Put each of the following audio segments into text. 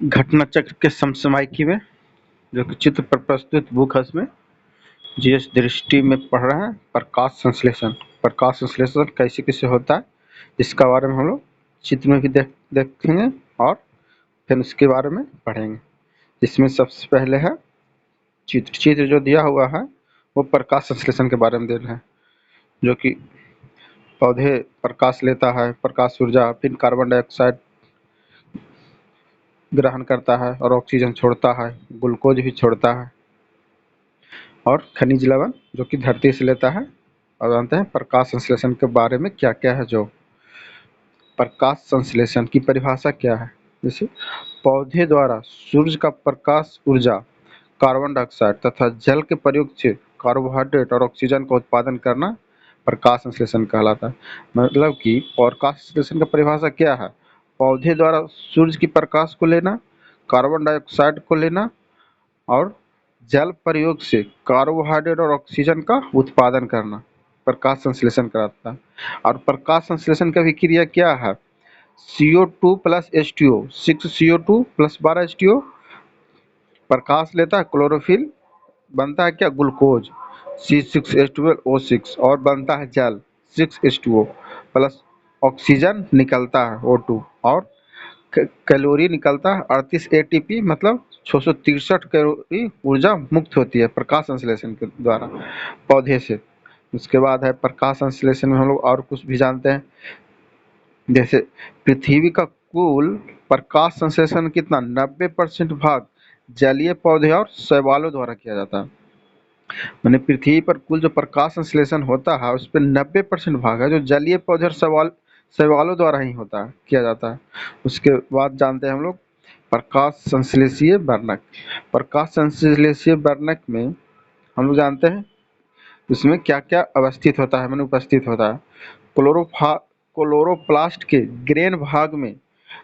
घटना चक्र के समसामयिकी में जो कि चित्र पर प्रस्तुत बुक है उसमें जिस दृष्टि में पढ़ रहे हैं प्रकाश संश्लेषण कैसे कैसे होता है इसका बारे में हम लोग चित्र में भी देखेंगे और फिर उसके बारे में पढ़ेंगे। इसमें सबसे पहले है चित्र जो दिया हुआ है वो प्रकाश संश्लेषण के बारे में दे रहे हैं, जो कि पौधे प्रकाश लेता है, प्रकाश ऊर्जा, फिर कार्बन डाइऑक्साइड ग्रहण करता है और ऑक्सीजन छोड़ता है, ग्लूकोज भी छोड़ता है और खनिज लवण जो कि धरती से लेता है। और जानते हैं प्रकाश संश्लेषण के बारे में क्या क्या है। जो प्रकाश संश्लेषण की परिभाषा क्या है, जैसे पौधे द्वारा सूर्य का प्रकाश ऊर्जा, कार्बन डाइऑक्साइड तथा जल के प्रयोग से कार्बोहाइड्रेट और ऑक्सीजन का उत्पादन करना प्रकाश संश्लेषण कहलाता है। मतलब कि प्रकाश संश्लेषण का परिभाषा क्या है, पौधे द्वारा सूर्य की प्रकाश को लेना, कार्बन डाइऑक्साइड को लेना और जल प्रयोग से कार्बोहाइड्रेट और ऑक्सीजन का उत्पादन करना प्रकाश संश्लेषण कराता है। और प्रकाश संश्लेषण की अभिक्रिया क्या है, CO2 plus H2O, 6 CO2 plus 12 H2O प्रकाश लेता है, क्लोरोफिल बनता है क्या, ग्लूकोज C6H12O6 और बनता है जल 6H2O प्लस ऑक्सीजन निकलता है O2 और कैलोरी निकलता है 38 ATP, मतलब 663 कैलोरी ऊर्जा मुक्त होती है प्रकाश संश्लेषण के द्वारा पौधे से। उसके बाद है प्रकाश संश्लेषण में हम लोग और कुछ भी जानते हैं, जैसे पृथ्वी का कुल प्रकाश संश्लेषण कितना 90% भाग जलीय पौधे और शैवालों द्वारा किया जाता है। मैंने पृथ्वी पर कुल जो प्रकाश संश्लेषण होता है उस पर 90% भाग है जो जलीय पौधे और शैवालों द्वारा ही होता है, किया जाता है। उसके बाद जानते हैं हम लोग प्रकाश संश्लेषीय वर्णक। प्रकाश संश्लेषीय वर्णक में हम लोग जानते हैं इसमें क्या क्या अवस्थित होता है, मैंने उपस्थित होता है। क्लोरोप्लास्ट के ग्रेन भाग में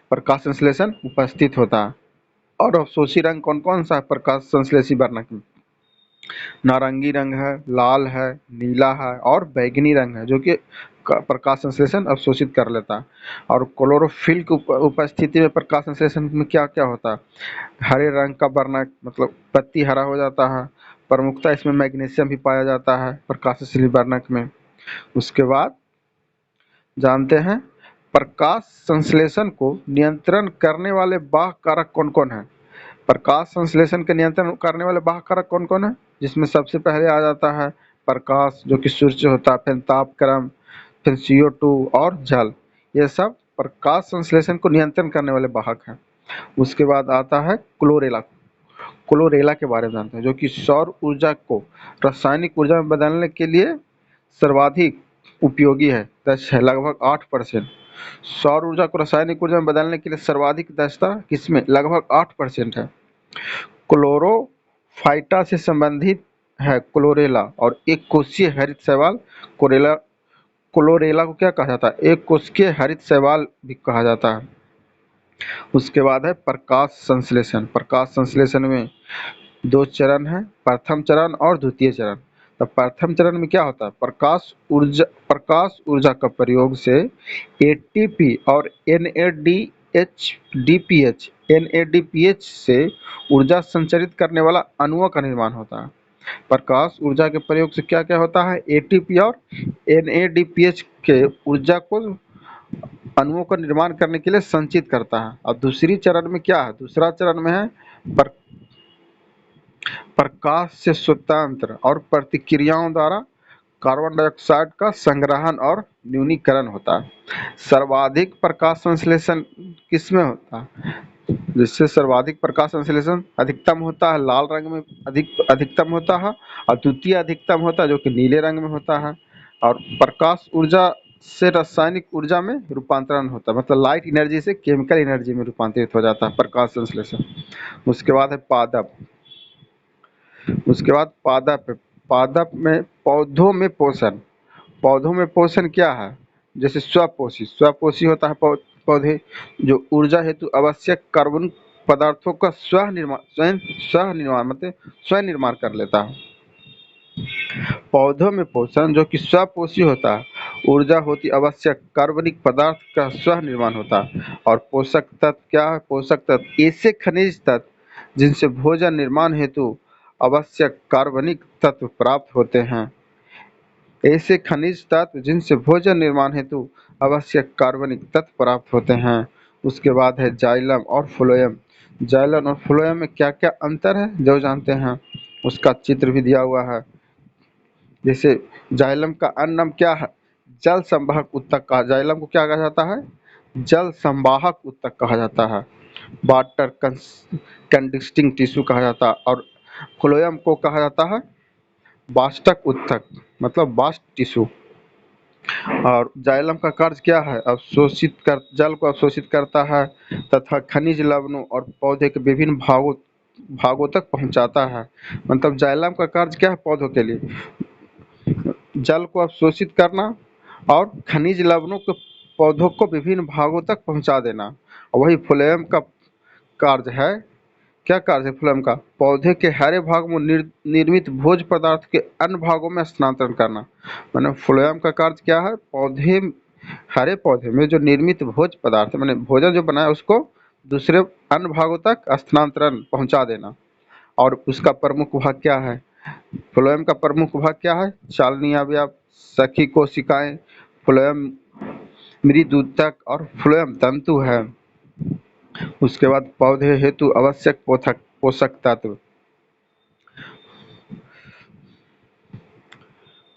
प्रकाश संश्लेषण उपस्थित होता है। और अवशोषी रंग कौन कौन सा है प्रकाश संश्लेषी वर्णक में, नारंगी रंग है, लाल है, नीला है और बैंगनी रंग है जो कि प्रकाश संश्लेषण अवशोषित कर लेता है। और क्लोरोफिल की उपस्थिति में प्रकाश संश्लेषण में क्या क्या होता है, हरे रंग का वर्णक, मतलब पत्ती हरा हो जाता है। प्रमुखता इसमें मैग्नीशियम भी पाया जाता है प्रकाश संश्लेषी वर्णक में। उसके बाद जानते हैं प्रकाश संश्लेषण को नियंत्रण करने वाले बाह्य कारक कौन कौन है। प्रकाश संश्लेषण के नियंत्रण करने वाले बाह्य कारक कौन कौन है, जिसमें सबसे पहले आ जाता है प्रकाश जो कि सूर्य से होता है, फिर तापक्रम, फिर CO2 और जल, ये सब प्रकाश संश्लेषण को नियंत्रण करने वाले वाहक हैं। उसके बाद आता है क्लोरेला। क्लोरेला के बारे में जानते हैं, जो कि सौर ऊर्जा को रासायनिक ऊर्जा में बदलने के लिए सर्वाधिक उपयोगी है, दक्ष है, लगभग 8%। सौर ऊर्जा को रासायनिक ऊर्जा में बदलने के लिए सर्वाधिक दक्षता किसमें, लगभग 8% है। क्लोरोफाइटा से संबंधित है क्लोरेला और एक कोशीय हरित शैवाल क्लोरेला को क्या कहा जाता है, एक कोशिकीय हरित शैवाल भी कहा जाता है। उसके बाद है प्रकाश संश्लेषण। प्रकाश संश्लेषण में 2 चरण है, प्रथम चरण और द्वितीय चरण। तो प्रथम चरण में क्या होता है, प्रकाश ऊर्जा का प्रयोग से ATP और NADPH से ऊर्जा संचरित करने वाला अणुओं का निर्माण होता है। प्रकाश ऊर्जा के प्रयोग से क्या क्या होता है, ATP और NADPH के ऊर्जा को अणुओं का निर्माण करने के लिए संचित करता है। और दूसरी चरण में क्या है, दूसरा चरण में है प्रकाश से स्वतंत्र और प्रतिक्रियाओं द्वारा कार्बन डाइऑक्साइड का संग्रहण और न्यूनीकरण होता है। सर्वाधिक प्रकाश संश्लेषण किसमें होता है, जिससे सर्वाधिक प्रकाश संश्लेषण अधिकतम होता है लाल रंग में अधिकतम होता है, और द्वितीय अधिकतम होता है जो कि नीले रंग में होता है। और प्रकाश ऊर्जा से रासायनिक ऊर्जा में रूपांतरण होता है, मतलब लाइट एनर्जी से केमिकल एनर्जी में रूपांतरित हो जाता है प्रकाश संश्लेषण। उसके बाद है पादप। उसके बाद पादप में पौधों में पोषण क्या है, जैसे स्वपोषी होता है पौधे जो ऊर्जा हेतु आवश्यक कार्बन पदार्थों का स्वयं निर्माण कर लेता है। पौधों में पोषण जो कि स्वपोषी होता है ऊर्जा होती आवश्यक, कार्बनिक पदार्थ का स्व निर्माण होता। और पोषक तत्व क्या है? पोषक तत्व ऐसे खनिज तत्व जिनसे भोजन निर्माण हेतु आवश्यक कार्बनिक तत्व प्राप्त होते हैं। ऐसे खनिज तत्व जिनसे भोजन निर्माण हेतु आवश्यक कार्बनिक तत्व प्राप्त होते हैं। उसके बाद है जाइलम और फ्लोएम। जाइलम और फ्लोएम में क्या क्या अंतर है जो जानते हैं, उसका चित्र भी दिया हुआ है। जैसे जाइलम का अन्य नाम क्या है? जल संवाहक उत्तक कहा। जाइलम को क्या कहा जाता है? जल संवाहक उत्तक कहा जाता है। वाटर कंडक्टिंग टिश्यू कहा जाता है। और फ्लोएम को कहा जाता है वाष्टक उत्तक, मतलब वाष्प टिश्यू। और जाइलम का कार्य क्या है? अवशोषित कर जल को अवशोषित करता है तथा खनिज लवणों और पौधे के विभिन्न भागों तक पहुंचाता है। मतलब जाइलम का कार्य क्या है पौधों के लिए? जल को अवशोषित करना और खनिज लवणों को पौधों को विभिन्न भागों तक पहुंचा देना। और वही फ्लोएम का कार्य है। क्या कार्य है फ्लोएम का? पौधे के हरे भाग में निर्मित भोज्य पदार्थ के अन्य भागों में स्थानांतरण करना। मैंने फ्लोएम का कार्य क्या है? हरे पौधे में जो निर्मित भोज्य पदार्थ है, मैंने भोजन जो बनाया उसको दूसरे अन्य भागों तक स्थानांतरण पहुंचा देना। और उसका प्रमुख भाग क्या है? फ्लोएम का प्रमुख भाग क्या है? चालनीय अवयव, सखी कोशिकाएं, फ्लोएम मृदुतक और फ्लोएम तंतु है। उसके बाद पौधे हेतु आवश्यक पोषक तत्व।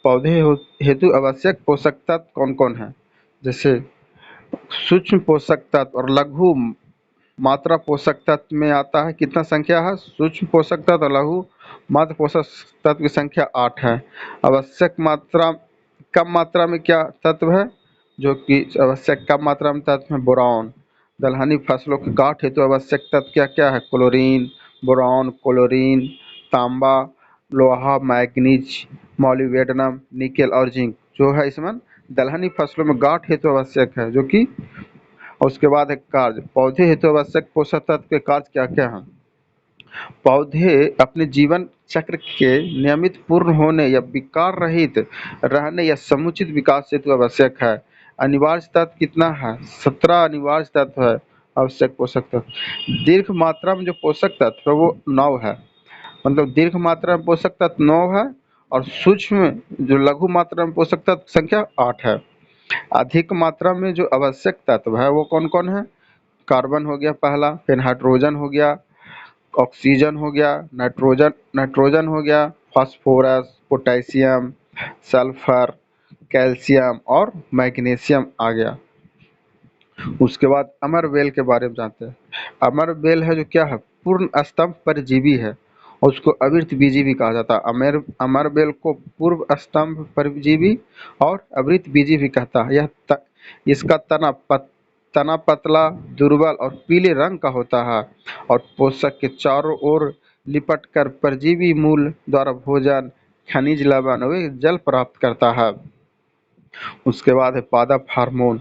पौधे हेतु आवश्यक पोषक तत्व कौन कौन है? जैसे सूक्ष्म पोषक तत्व और लघु मात्रा पोषक तत्व में आता है। कितना संख्या है? सूक्ष्म पोषक तत्व और लघु मात्रा पोषक तत्व की संख्या 8 है। आवश्यक मात्रा कम मात्रा में क्या तत्व है जो कि आवश्यक कम मात्रा में तत्व है? बोरॉन। दलहनी फसलों की गांठ हेतु आवश्यक तत्व क्या क्या है? क्लोरीन, बोरॉन, क्लोरीन, तांबा, लोहा, मैग्नीज, मॉलिब्डेनम, निकेल और जिंक जो है इसमें दलहनी फसलों में गांठ हेतु आवश्यक है। जो कि और उसके बाद है कार्य। पौधे हेतु आवश्यक पोषक तत्व के कार्य क्या क्या हैं? पौधे अपने जीवन चक्र के नियमित पूर्ण होने या विकार रहित रहने या समुचित विकास हेतु आवश्यक है। अनिवार्य तत्व कितना है? 17 अनिवार्य तत्व है आवश्यक पोषक तत्व। दीर्घ मात्रा में जो पोषक तत्व है वो 9 है। मतलब दीर्घ मात्रा में पोषक तत्व 9 है और सूक्ष्म जो लघु मात्रा में पोषक तत्व संख्या 8 है। अधिक मात्रा में जो आवश्यक तत्व है वो कौन कौन है? कार्बन हो गया पहला, फिर हाइड्रोजन हो गया, ऑक्सीजन हो गया, नाइट्रोजन नाइट्रोजन हो गया, फास्फोरस, पोटेशियम, सल्फर, कैल्शियम और मैग्नीशियम आ गया। उसके बाद अमर बेल के बारे में जानते हैं। अमर बेल है जो क्या है? पूर्ण स्तंभ परजीवी है और उसको अवृत बीजी भी कहा जाता है। अमर बेल को पूर्व स्तंभ परजीवी और अवृत बीजी भी कहता है। इसका तना पतला, दुर्बल और पीले रंग का होता है और पोषक के चारों ओर लिपट कर परजीवी मूल द्वारा भोजन, खनिज लवण व जल प्राप्त करता है। उसके बाद है पादप हार्मोन।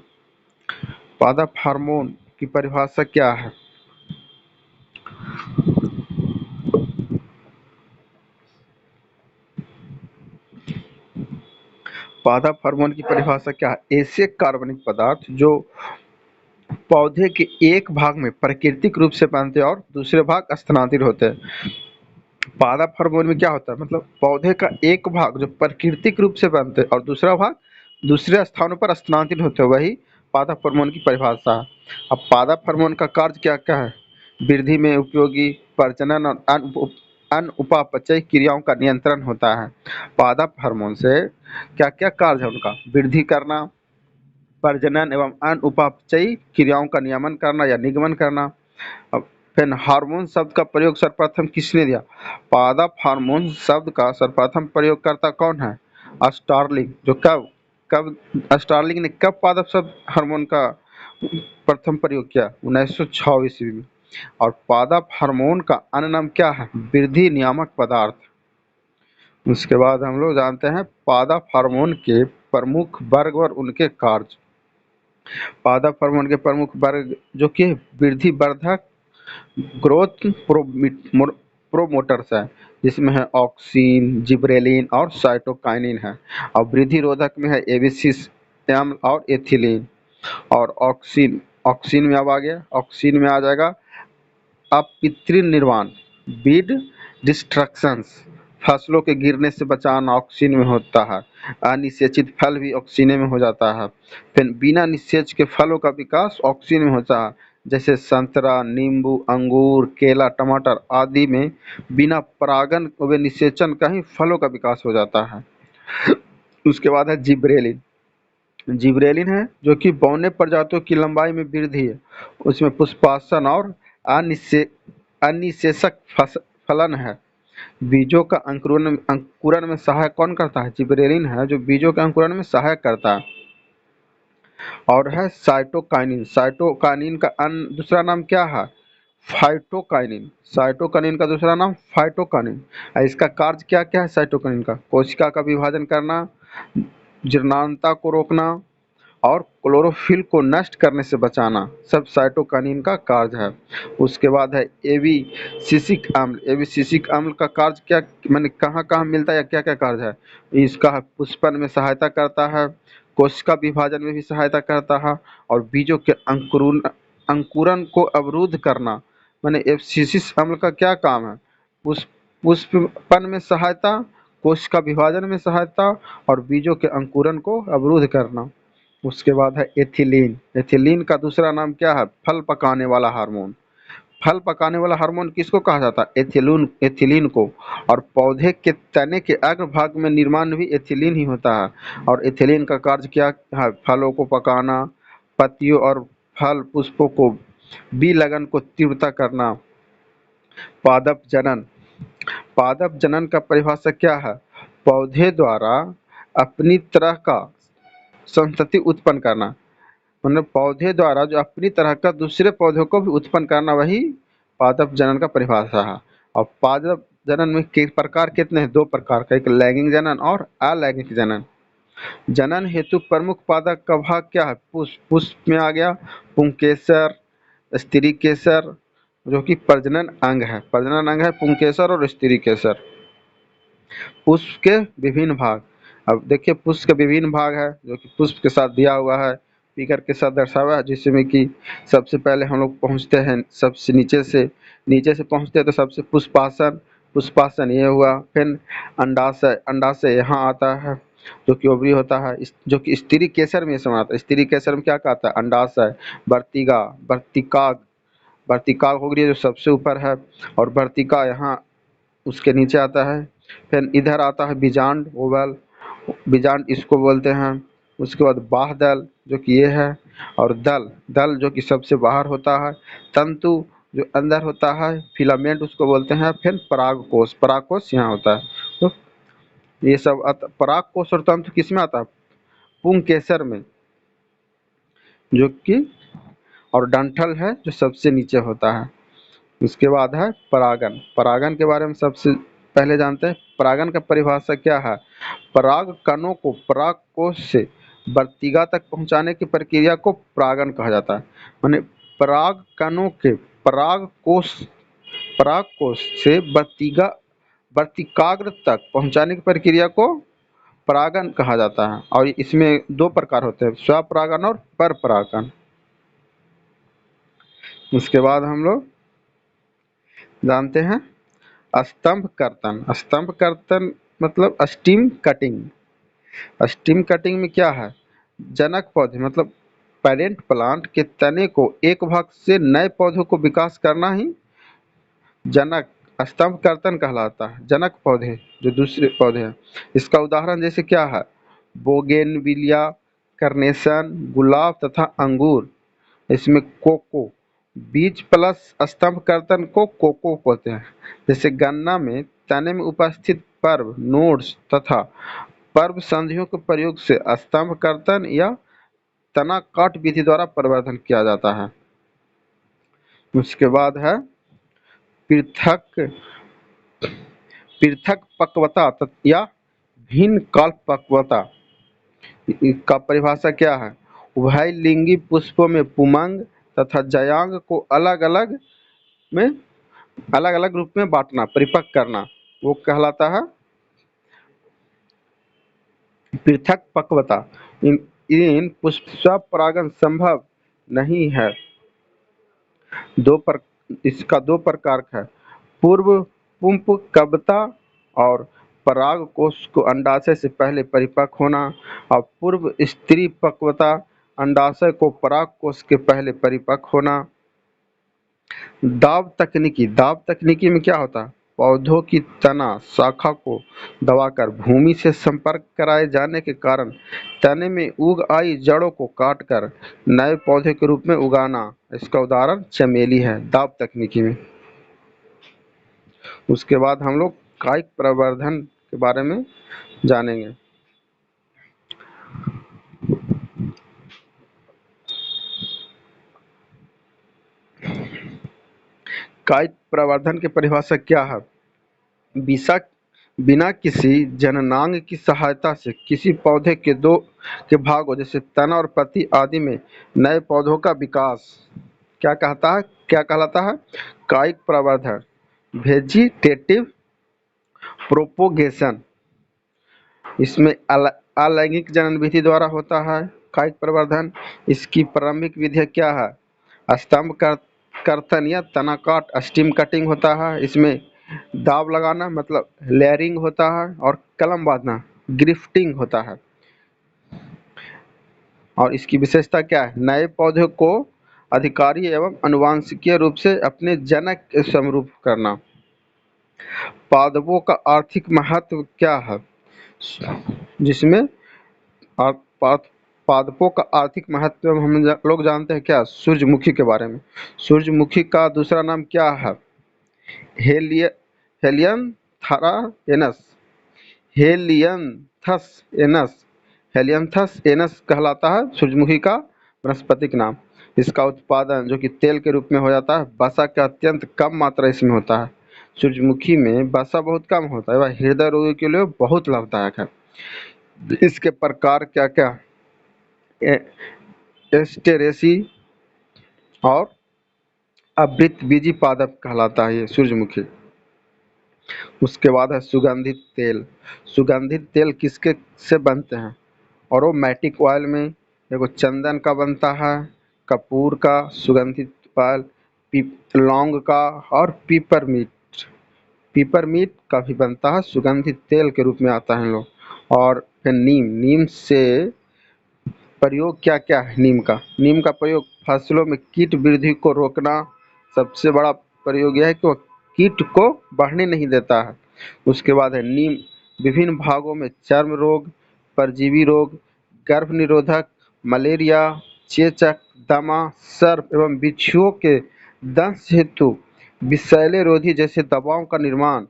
पादप हार्मोन की परिभाषा क्या है? पादप हार्मोन की परिभाषा क्या है? ऐसे कार्बनिक पदार्थ जो पौधे के एक भाग में प्राकृतिक रूप से बनते हैं और दूसरे भाग स्थानांतरित होते हैं। पादप हार्मोन में क्या होता है? मतलब पौधे का एक भाग जो प्राकृतिक रूप से बनते हैं और दूसरा भाग दूसरे स्थानों पर स्थानांतरित होते हैं, वही पादप हार्मोन की परिभाषा है। अब पादप हार्मोन का कार्य क्या क्या है? वृद्धि में उपयोगी, प्रजनन और अन्य उपापचयी क्रियाओं का नियंत्रण होता है। पादप हार्मोन से क्या क्या कार्य है उनका? वृद्धि करना, प्रजनन एवं अन्य उपापचयी क्रियाओं का नियमन करना या निगमन करना। अब फिर हार्मोन शब्द का प्रयोग सर्वप्रथम किसने दिया? पादप हार्मोन शब्द का सर्वप्रथम प्रयोगकर्ता कौन है? स्टार्लिंग। जो कब कब स्टार्लिंग ने कब पादप शब्द हार्मोन का प्रथम प्रयोग किया? 1906 ईस्वी में। और पादप हार्मोन का अन्य नाम क्या है? वृद्धि नियामक पदार्थ। उसके बाद हम लोग जानते हैं पादप हार्मोन के प्रमुख वर्ग और उनके कार्य। पादप हार्मोन के प्रमुख वर्ग जो कि वृद्धि वर्धक, ग्रोथ प्रोमोटर्स है, जिसमें है ऑक्सिन, जिब्रेलिन और साइटोकाइनिन है। और वृद्धि रोधक में है एबिसिस अम्ल और एथिलीन। और ऑक्सीन, ऑक्सीन में अब आ गया, ऑक्सीन में आ जाएगा अपितृ निर्वाण, बीड डिस्ट्रक्शंस, फसलों के गिरने से बचाना ऑक्सीन में होता है। अनिषेचित फल भी ऑक्सीन में हो जाता है। फिर बिना निषेच के फलों का विकास ऑक्सीन में होता है, जैसे संतरा, नींबू, अंगूर, केला, टमाटर आदि में बिना परागन व निषेचन का ही फलों का विकास हो जाता है। उसके बाद है जिब्रेलिन। जिब्रेलिन है जो कि बौने प्रजातियों की लंबाई में वृद्धि है, उसमें पुष्पासन और अनिषे अनिषेचक फलन है। बीजों का अंकुरन अंकुरन में सहायक कौन करता है? जिब्रेलिन है जो बीजों के अंकुरन में सहायक करता है। और है साइटोकाइनिन। साइटोकाइनिन का दूसरा नाम क्या है? फाइटोकाइनिन। साइटोकाइनिन का दूसरा नाम फाइटोकाइनिन। इसका कार्य क्या क्या है साइटोकाइनिन का? कोशिका का विभाजन करना, जीर्णांतता को रोकना और क्लोरोफिल को नष्ट करने से बचाना, सब साइटोकाइनिन का कार्य है। उसके बाद है एबिसिसिक अम्ल। एबिसिसिक अम्ल का कार्य क्या, मैंने कहाँ कहाँ मिलता है या क्या क्या कार्य है? इसका पुष्पन में सहायता करता है, कोशिका विभाजन में भी सहायता करता है और बीजों के अंकुरन को अवरुद्ध करना। मैंने एबिसिसिक अम्ल का क्या काम है? पुष्पन में सहायता, कोशिका विभाजन में सहायता और बीजों के अंकुरन को अवरुद्ध करना। उसके बाद है एथिलीन। एथिलीन का दूसरा नाम क्या है? फल पकाने वाला हार्मोन। फल पकाने वाला हार्मोन किसको कहा जाता है? एथिलीन को। और पौधे के तने के अग्र भाग में निर्माण भी एथिलीन ही होता है। और एथिलीन का कार्य क्या है? फलों को पकाना, पत्तियों और फल पुष्पों को विलयन को तीव्रता करना। पादप जनन। पादप जनन का परिभाषा क्या है? पौधे द्वारा अपनी तरह का संतति उत्पन्न करना, मतलब पौधे द्वारा जो अपनी तरह का दूसरे पौधों को भी उत्पन्न करना, वही पादप जनन का परिभाषा है। और पादप जनन में के प्रकार कितने हैं? दो प्रकार का, एक लैंगिक जनन और अलैंगिक जनन। जनन हेतु प्रमुख पादप का भाग क्या है? पुष्प। पुष्प में आ गया पुंकेसर, स्त्री केसर, जो कि प्रजनन अंग है। प्रजनन अंग है पुंकेसर और स्त्री केसर। पुष्प के विभिन्न भाग। अब देखिए पुष्प के विभिन्न भाग है जो कि पुष्प के साथ दिया हुआ है, फिगर के साथ दर्शाया है, जिसमें कि सबसे पहले हम लोग पहुँचते हैं सबसे नीचे से पहुँचते हैं तो सबसे पुष्पासन। पुष्पासन ये हुआ। फिर अंडाशय। अंडाशय यहाँ आता है जो कि ओवरी होता है, जो कि स्त्री केसर में समा आता है। स्त्री केसर में क्या कहता है? अंडाशय। वर्तिका, वर्तिकाग, वर्तिकाग हो गई जो सबसे ऊपर है, और वर्तिका यहाँ उसके नीचे आता है। फिर इधर आता है बीजांड, ओवल, बीजांड इसको बोलते हैं। उसके बाद बाह्यदल जो कि ये है, और दल, दल जो कि सबसे बाहर होता है। तंतु जो अंदर होता है, फिलामेंट उसको बोलते हैं। फिर परागकोश, परागकोश यहाँ होता है। तो ये सब परागकोश और तंतु किस में आता है? पुंकेसर में, जो कि, और डंठल है जो सबसे नीचे होता है। उसके बाद है परागन। परागन के बारे में सबसे पहले जानते हैं। परागन का परिभाषा क्या है? पराग कणों को परागकोश से वर्तिका तक पहुंचाने की प्रक्रिया को परागन कहा जाता है। माने पराग कणों के परागकोश परागकोश से वर्तिकाग्र तक पहुंचाने की प्रक्रिया को परागन कहा जाता है। और इसमें दो प्रकार होते हैं, स्वपरागन और पर परागन। उसके बाद हम लोग जानते हैं स्तंभ कर्तन। स्तंभ कर्तन मतलब स्टीम कटिंग। स्टीम कटिंग में क्या है? जनक पौधे मतलब पेरेंट प्लांट के तने को एक भाग से नए पौधों को विकास करना ही जनक स्तंभ कर्तन कहलाता है। जनक पौधे जो दूसरे पौधे हैं, इसका उदाहरण जैसे क्या है? बोगेनविलिया, कार्नेशन, गुलाब तथा अंगूर। इसमें कोको, बीज प्लस स्तंभ कर्तन को कोको कहते हैं। जैसे गन्ना में तने में उपस्थित पर्व, नोड्स तथा पर्व संधियों के प्रयोग से स्तंभ कर्तन या तना काट विधि द्वारा प्रवर्धन किया जाता है। उसके बाद है पृथक पृथक पक्वता या भिन्न काल पक्वता। का परिभाषा क्या है? उभयलिंगी पुष्पों में पुमंग तथा जयांग को में अलग अलग रूप में बांटना, परिपक्व करना, वो कहलाता है पृथक पक्वता। इन पुष्प स्वपरागण संभव नहीं है। दो पर इसका दो प्रकार है, पूर्व पुंपकवता और पराग कोश को अंडाशय से पहले परिपक्व होना, और पूर्व स्त्री पक्वता अंडाशय को पराग कोश के पहले परिपक्व होना। दाब तकनीकी में क्या होता है? पौधों की तना शाखा को दबाकर भूमि से संपर्क कराए जाने के कारण तने में उग आई जड़ों को काटकर नए पौधे के रूप में उगाना। इसका उदाहरण चमेली है दाब तकनीकी में। उसके बाद हम लोग कायिक प्रवर्धन के बारे में जानेंगे। कायिक प्रवर्धन की परिभाषा क्या है? बिसा बिना किसी जननांग की सहायता से किसी पौधे के दो के भागों जैसे तना और पत्ती आदि में नए पौधों का विकास क्या कहलाता है? कायिक प्रवर्धन। वेजिटेटिव प्रोपोगेशन, इसमें अलैंगिक जनन विधि द्वारा होता है कायिक प्रवर्धन। इसकी प्रारंभिक विधि क्या है? स्तंभ कर्तन या तना काट स्टीम कटिंग होता है। इसमें दाब लगाना मतलब लेयरिंग होता है, और कलम बांधना ग्रिफ्टिंग होता है। और इसकी विशेषता क्या है? नए पौधे को अधिकारी एवं आनुवंशिकीय रूप से अपने जनक के समरूप करना। पादपों का आर्थिक महत्व क्या है? जिसमें पादपों का आर्थिक महत्व हम लोग जानते हैं क्या? सूरजमुखी के बारे में। सूरजमुखी का दूसरा नाम क्या है? Helianthus Helianthus anus Helianthus anus कहलाता है सूरजमुखी का वनस्पतिक नाम। इसका उत्पादन जो कि तेल के रूप में हो जाता है, वसा का अत्यंत कम मात्रा इसमें होता है। सूरजमुखी में वसा बहुत कम होता है, वह हृदय रोगी के लिए बहुत लाभदायक है। इसके प्रकार क्या क्या? एस्टेरेसी और आवृतबीजी पादप कहलाता है ये सूरजमुखी। उसके बाद है सुगंधित तेल। सुगंधित तेल किसके से बनते हैं? अरोमैटिक ऑयल में देखो चंदन का बनता है, कपूर का सुगंधित ऑयल, लौंग का, और पीपरमीट का भी बनता है, सुगंधित तेल के रूप में आता है लोग। और फिर नीम से प्रयोग क्या क्या है? नीम का प्रयोग फसलों में कीट वृद्धि को रोकना। सबसे बड़ा प्रयोग यह है कि वह कीट को बढ़ने नहीं देता है। उसके बाद है नीम विभिन्न भागों में चर्म रोग, परजीवी रोग, गर्भ निरोधक, मलेरिया, चेचक, दमा, सर्प एवं बिच्छुओं के दंश हेतु विषैले रोधी जैसे दवाओं का निर्माण,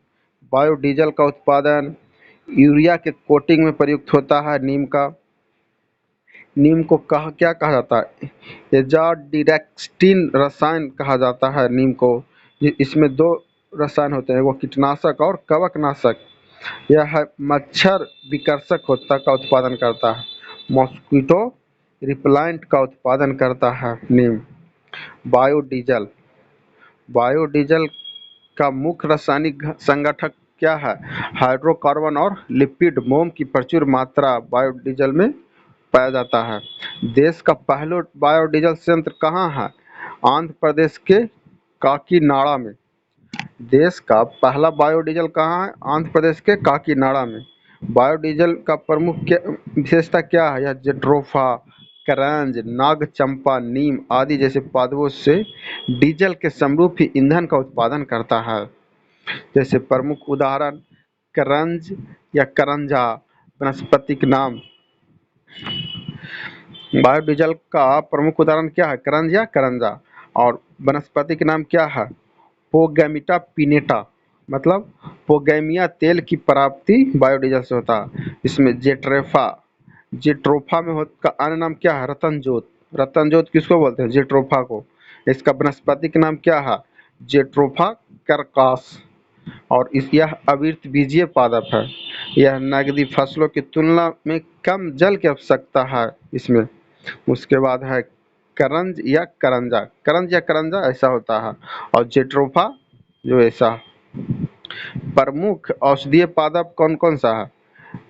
बायोडीजल का उत्पादन, यूरिया के कोटिंग में प्रयुक्त होता है नीम को क्या कहा जाता है? एजाडिरेक्टिन रसायन कहा जाता है नीम को। इसमें दो रसायन होते हैं, वो कीटनाशक और कवकनाशक। यह मच्छर विकर्षक होता का उत्पादन करता है, मॉस्किटो रिपेलेंट का उत्पादन करता है नीम। बायोडीजल बायोडीजल का मुख्य रासायनिक संगठक क्या है? हाइड्रोकार्बन और लिपिड मोम की प्रचुर मात्रा बायोडीजल में पाया जाता है। देश का पहला बायोडीजल संयंत्र कहाँ है? आंध्र प्रदेश के काकीनाडा में। देश का पहला बायोडीजल कहाँ है? आंध्र प्रदेश के काकीनाडा में। बायोडीजल का प्रमुख विशेषता क्या है? यह जेट्रोफा, करंज, नागचंपा, नीम आदि जैसे पादपों से डीजल के समरूप ही ईंधन का उत्पादन करता है। जैसे प्रमुख उदाहरण करंज या करंजा वनस्पतिक नाम। बायोडीजल का प्रमुख उदाहरण क्या है? करंज या करंजा। और वनस्पतिक नाम क्या है? पोगैमिटा पिनेटा, मतलब पोगैमिया तेल की प्राप्ति बायोडीजल से होता है। इसमें जेट्रोफा में का अन्य नाम क्या है? रतन जोत किसको बोलते हैं? जेट्रोफा को। इसका वनस्पतिक नाम क्या है? जेट्रोफा करकास। और यह आवृतबीजीय पादप है। यह नकदी फसलों की तुलना में कम जल की आवश्यकता है इसमें। उसके बाद है करंज या करंजा ऐसा होता है, और जेट्रोफा जो ऐसा। प्रमुख औषधीय पादप कौन कौन सा है?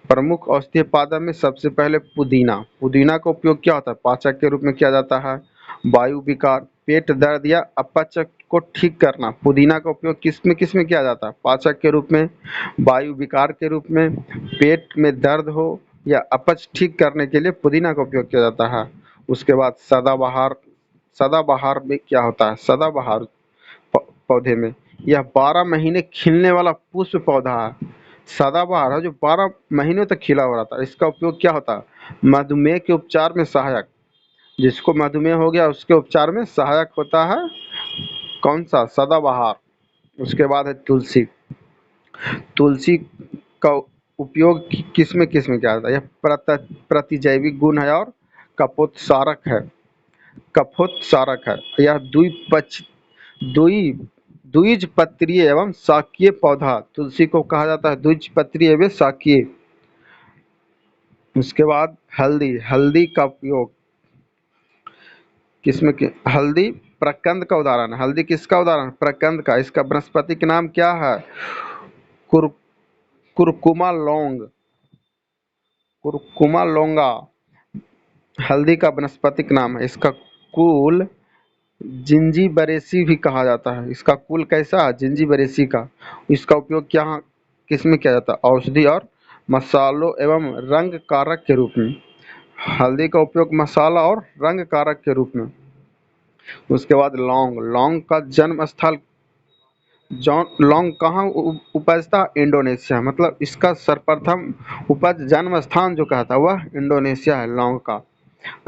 प्रमुख औषधीय पादप में सबसे पहले पुदीना। पुदीना का उपयोग क्या होता है? पाचक के रूप में किया जाता है। वायु विकार, पेट दर्द या अपच को ठीक करना, पुदीना का उपयोग किस में किया जाता है? पाचक के रूप में, वायु विकार के रूप में, पेट में दर्द हो या अपच ठीक करने के लिए पुदीना का उपयोग किया जाता है। उसके बाद सदाबहार। सदाबहार में क्या होता है? सदाबहार पौधे में यह 12 महीने खिलने वाला पुष्प पौधा है। सदाबहार है जो 12 महीनों तक खिला हुआ रहता है। इसका उपयोग क्या होता है? मधुमेह के उपचार में सहायक। जिसको मधुमेह हो गया उसके उपचार में सहायक होता है कौन सा? सदाबहार। उसके बाद है तुलसी। तुलसी का उपयोग किस में किया जाता है? यह प्रतिजैविक गुण है और कपोत्सारक है। कफोत्सारक है। यह द्वि द्विबीजपत्रीय एवं शाकीय पौधा, तुलसी को कहा जाता है द्विबीजपत्रीय एवं शाकीय। उसके बाद हल्दी। हल्दी का उपयोग किसमें? हल्दी प्रकंद का उदाहरण है। हल्दी किसका उदाहरण? प्रकंद का। इसका वनस्पतिक नाम क्या है? कुर कुरकुमा लौंग। कुरकुमा लौंगा हल्दी का वनस्पतिक नाम है। इसका कुल जिंजीबरेसी भी कहा जाता है। इसका कुल कैसा है? जिंजीबरेसी का। इसका उपयोग क्या किसमें किया जाता है? औषधि और मसालों एवं रंग कारक के रूप में। हल्दी का उपयोग मसाला और रंग कारक के रूप में। उसके बाद लौंग। लौंग का जन्म स्थल लौंग कहाँ उपजता? इंडोनेशिया। मतलब इसका सर्वप्रथम उपज जन्म स्थान जो कहता है वह इंडोनेशिया है लौंग का।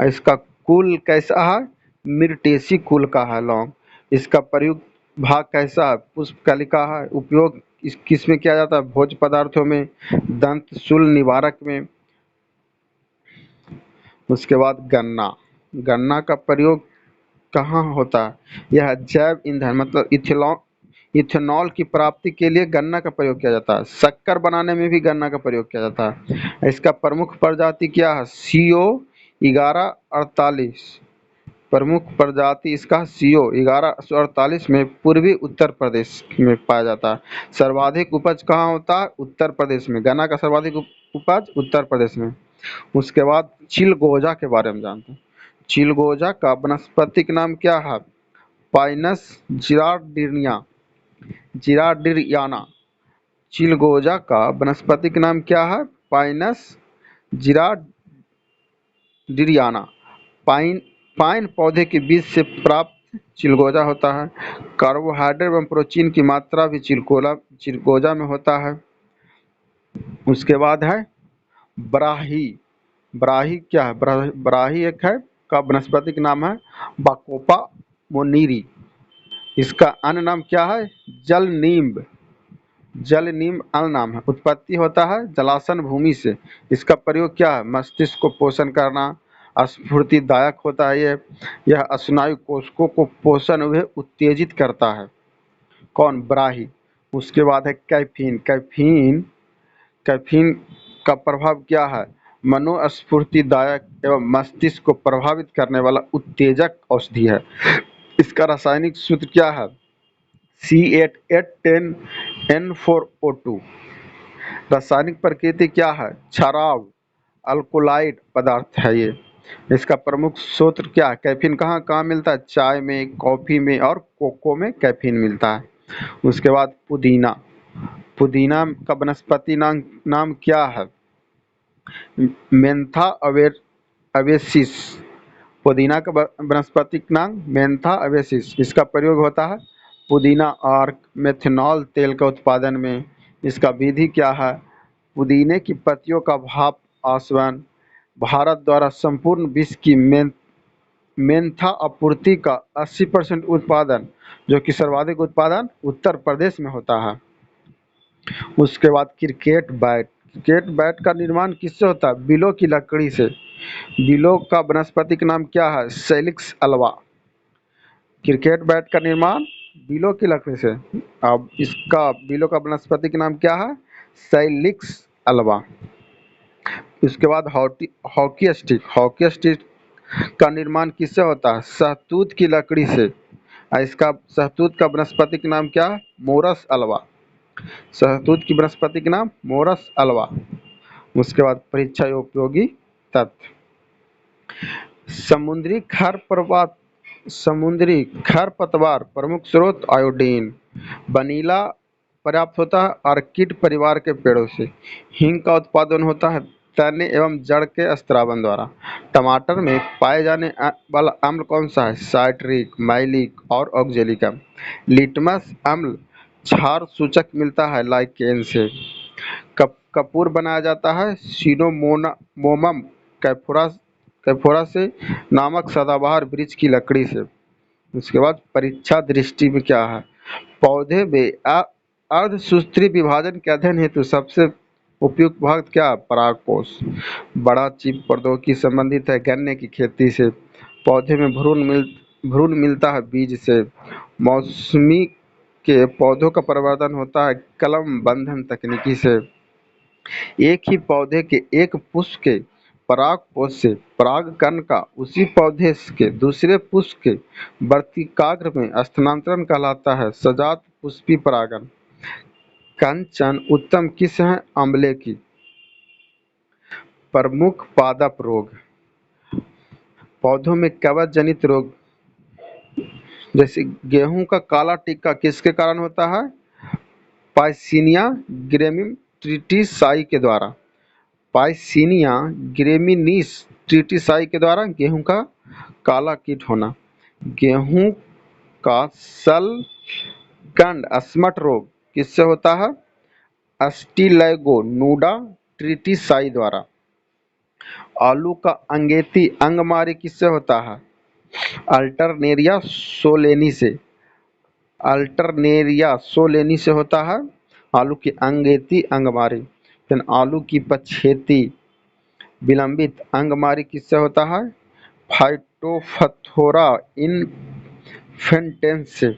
इसका कुल कैसा है? मिर्टेसी कुल का है लौंग। इसका प्रयुक्त भाग कैसा है? पुष्पकलिका है। उपयोग किस में किया जाता है? भोज्य पदार्थों में, दंत शूल निवारक में। उसके बाद गन्ना। गन्ना का प्रयोग कहाँ होता है? यह जैव ईंधन मतलब इथेनॉल की प्राप्ति के लिए गन्ना का प्रयोग किया जाता है। शक्कर बनाने में भी गन्ना का प्रयोग किया जाता है। इसका प्रमुख प्रजाति क्या है? CO1148। प्रमुख प्रजाति इसका CO1148 में पूर्वी उत्तर प्रदेश में पाया जाता है। सर्वाधिक उपज कहाँ होता है? उत्तर प्रदेश में। गन्ना का सर्वाधिक उपज उत्तर प्रदेश में। उसके बाद चिलगोजा के बारे में जानते हैं। चिलगोजा का वनस्पतिक नाम क्या है? पाइनस जिराडियाना। चिलगोजा का वनस्पतिक नाम क्या है? पाइनस जिराडियाना। पाइन पाइन पौधे के बीज से प्राप्त चिलगोजा होता है। कार्बोहाइड्रेट एवं प्रोटीन की मात्रा भी चिलगोजा में होता है। उसके बाद है ब्राही। ब्राही क्या है? ब्राही एक है का वनस्पतिक नाम है बाकोपा मोनीरी। इसका अन्य नाम क्या है? जल नींब। जल नींब अन्य नाम है। उत्पत्ति होता है जलाशन भूमि से। इसका प्रयोग क्या है? मस्तिष्क को पोषण करना, स्फूर्तिदायक होता है यह स्नायु कोशिकाओं को पोषण हुए उत्तेजित करता है। कौन? ब्राही। उसके बाद है कैफीन। कैफीन कैफीन का प्रभाव क्या है? मनोस्फूर्तिदायक एवं मस्तिष्क को प्रभावित करने वाला उत्तेजक औषधि है। इसका रासायनिक सूत्र क्या है? C8810N4O2। रासायनिक प्रकृति क्या है? क्षाराव अल्कोलाइड पदार्थ है ये। इसका प्रमुख स्रोत क्या है? कैफीन कहाँ कहाँ मिलता है? चाय में, कॉफी में और कोको में कैफीन मिलता है। उसके बाद पुदीना। पुदीना का वनस्पति नाम क्या है? मेंथा अवेसिस। पुदीना का वनस्पतिक नाम मेंथा अवेसिस। इसका प्रयोग होता है पुदीना अर्क मेथनॉल तेल का उत्पादन में। इसका विधि क्या है? पुदीने की पत्तियों का भाप आसवन। भारत द्वारा संपूर्ण विश्व की मेंथा आपूर्ति का 80% उत्पादन, जो कि सर्वाधिक उत्पादन उत्तर प्रदेश में होता है। उसके बाद क्रिकेट बैट। क्रिकेट बैट का निर्माण किससे होता है? बिलों की लकड़ी से। बिलों का वनस्पतिक नाम क्या है? Salix Alva. क्रिकेट बैट का निर्माण बिलों की लकड़ी से। अब इसका बिलों का वनस्पतिक नाम क्या है? Salix Alva. इसके बाद हॉकी स्टिक। हॉकी स्टिक का निर्माण किससे होता है? शहतूत की लकड़ी से। इसका शहतूत का वनस्पतिक नाम क्या है? Morris Alva. शहतूत की वनस्पति के नाम मोरस अल्वा। उसके बाद परीक्षा उपयोगी तत्व। समुद्री खरपतवार प्रमुख स्रोत आयोडीन। वनीला पर्याप्त होता है ऑर्किड परिवार के पेड़ों से। हींग का उत्पादन होता है तने एवं जड़ के स्त्रावन द्वारा। टमाटर में पाए जाने वाला अम्ल कौन सा है? साइट्रिक, मैलिक और ऑक्जेलिक अम्ल। लिटमस अम्ल क्षार सूचक मिलता है लाइकेन से। कपूर बनाया जाता है सिनोमोमम कैफोरा कैफोरा से नामक सदाबहार वृक्ष की लकड़ी से। उसके बाद परीक्षा दृष्टि में क्या है? पौधे में अर्धसूत्री विभाजन के अध्ययन हेतु सबसे उपयुक्त भाग क्या है? परागकोश। बड़ा चीप प्रौद्योगिकी संबंधित है गन्ने की खेती से। पौधे में भ्रूण मिलता है बीज से। मौसमी के पौधों का परिवर्तन होता है कलम बंधन तकनीकी से। एक ही पौधे के एक पुष्प के परागकोश से परागकण का उसी पौधे के दूसरे पुष्प के वर्तिकाग्र में स्थानांतरण कहलाता है सजात पुष्पी परागण। कंचन उत्तम किस्म है आंवले की। प्रमुख पादप रोग। पौधों में कवक जनित रोग जैसे गेहूं का काला टिक्का किसके कारण होता है? पाइसिनिया ग्रेमिनिसाई के द्वारा। पाइसिनिया ग्रेमिनीस ट्रिटिसाई के द्वारा गेहूं का काला कीट होना। गेहूं का सलगंड अस्मट रोग किससे होता है? अस्टिलैगोनुडा ट्रिटिसाई द्वारा। आलू का अंगेती अंगमारी किससे होता है? अल्टरनेरिया सोलेनी से। अल्टरनेरिया सोलेनी से होता है आलू की अंगेती अंगमारी। फिर आलू की पछेती विलंबित अंगमारी किससे होता है? फाइटोफथोरा इन्फेंटेंस से।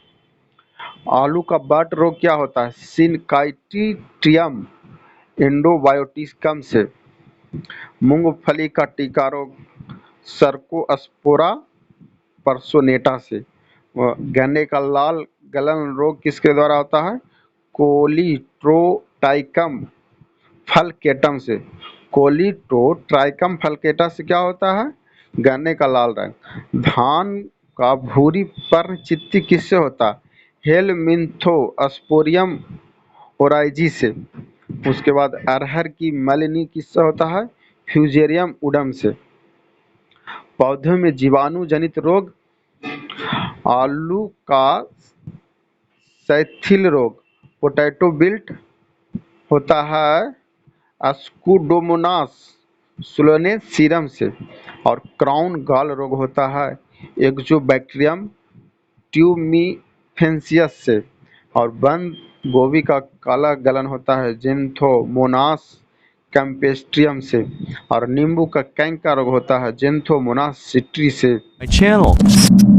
आलू का बट रोग क्या होता है? सिनकाइटिडियम इंडोबायोटिकम से। मूंगफली का टीका रोग सर्कोस्पोरा परसोनेटा से। गन्ने का लाल गलन रोग किसके द्वारा होता है? कोलिट्रोट्राइकम फलकेटम से। कोलिट्रोट्राइकम फलकेटा से क्या होता है? गन्ने का लाल रंग। धान का भूरी पर्णचित्ती किससे होता है? हेलमिंथोस्पोरियम ओराइजी से। उसके बाद अरहर की मलिनी किससे होता है? फ्यूजेरियम उडम से। पौधों में जीवाणु जनित रोग। आलू का सैथिल रोग पोटैटो विल्ट होता है स्कूडोमोनास सोलेनेसीरम से। और क्राउन गॉल रोग होता है एक्जोबैक्टीरियम ट्यूमिफेंसियस से। और बंद गोभी का काला गलन होता है जेंथोमोनास कैम्पेस्ट्रियम से। और नींबू का कैंकर रोग होता है जेंथोमोनास सिट्री से। My channel.